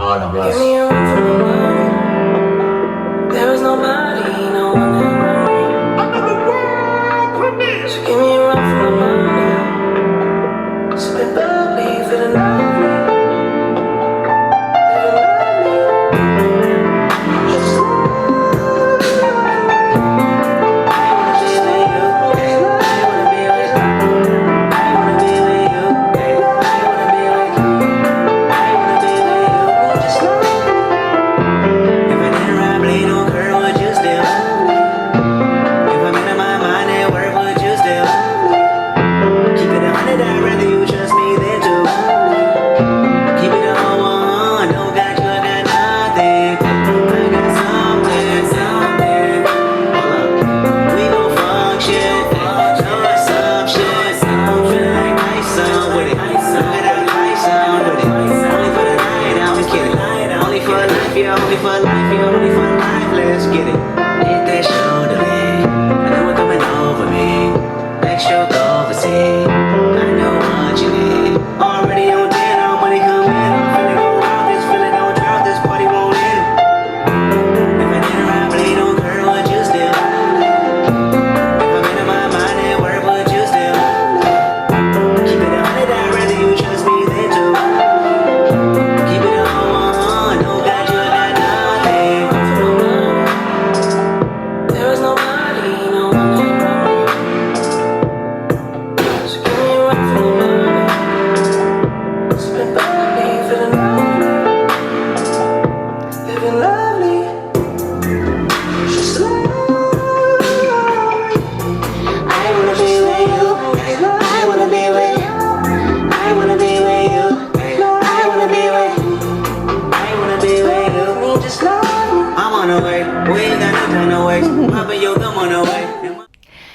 hard on us. Give me a run for my money. There is nobody, no one that love me. So give me a run for my money. Sipping bubbly, feeling lovely.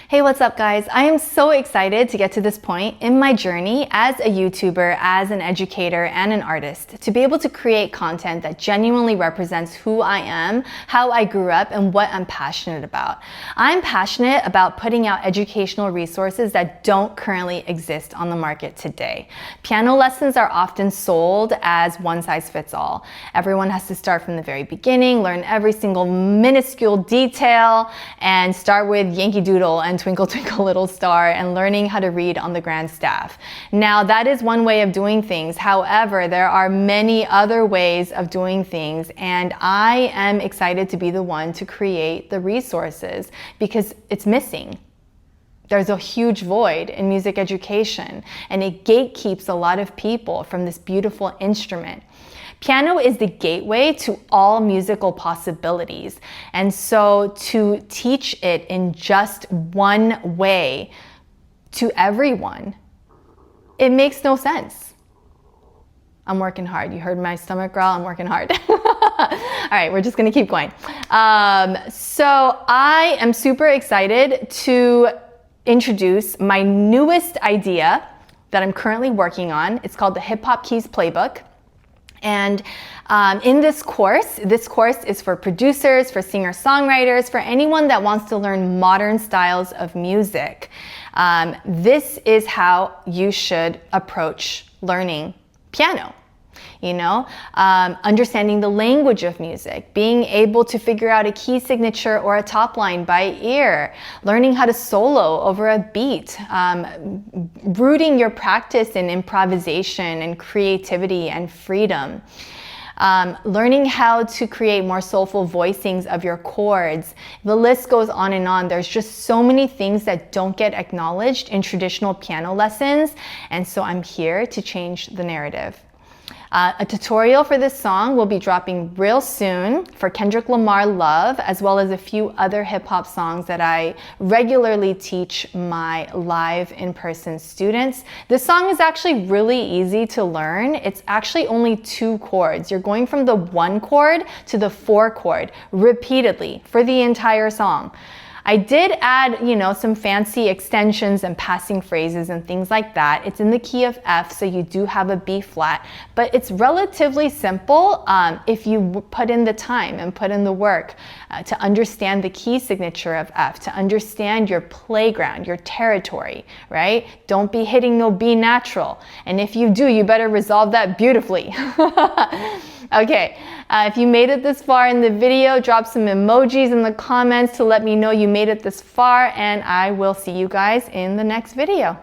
Hey, what's up guys? I am so excited to get to this point in my journey as a YouTuber, as an educator, and an artist, to be able to create content that genuinely represents who I am, how I grew up, and what I'm passionate about. I'm passionate about putting out educational resources that don't currently exist on the market today. Piano lessons are often sold as one size fits all. Everyone has to start from the very beginning, learn every single minuscule detail, and start with Yankee Doodle and Twinkle Twinkle Little Star and learning how to read on the grand staff. Now, that is one way of doing things. However, there are many other ways of doing things, and I am excited to be the one to create the resources because it's missing. There's a huge void in music education, and it gatekeeps a lot of people from this beautiful instrument. Piano is the gateway to all musical possibilities, and so to teach it in just one way to everyone, it makes no sense. I'm working hard. You heard my stomach growl? I'm working hard. All right, we're just gonna keep going. So I am super excited to introduce my newest idea that I'm currently working on. It's called the HoP Keyz Playbook. And in this course is for producers, for singer-songwriters, for anyone that wants to learn modern styles of music. This is how you should approach learning piano. You know, understanding the language of music, being able to figure out a key signature or a top line by ear, learning how to solo over a beat, rooting your practice in improvisation and creativity and freedom. Learning how to create more soulful voicings of your chords. The list goes on and on. There's just so many things that don't get acknowledged in traditional piano lessons, and so I'm here to change the narrative. A tutorial for this song will be dropping real soon for Kendrick Lamar, L.O.V.E, as well as a few other hip-hop songs that I regularly teach my live in-person students. This song is actually really easy to learn. It's actually only 2 chords. You're going from the 1 chord to the 4 chord repeatedly for the entire song. I did add, you know, some fancy extensions and passing phrases and things like that. It's in the key of F, so you do have a B flat, but it's relatively simple if you put in the time and put in the work to understand the key signature of F, to understand your playground, your territory, right? Don't be hitting no B natural. And if you do, you better resolve that beautifully. Okay, if you made it this far in the video, drop some emojis in the comments to let me know you made it this far, and I will see you guys in the next video.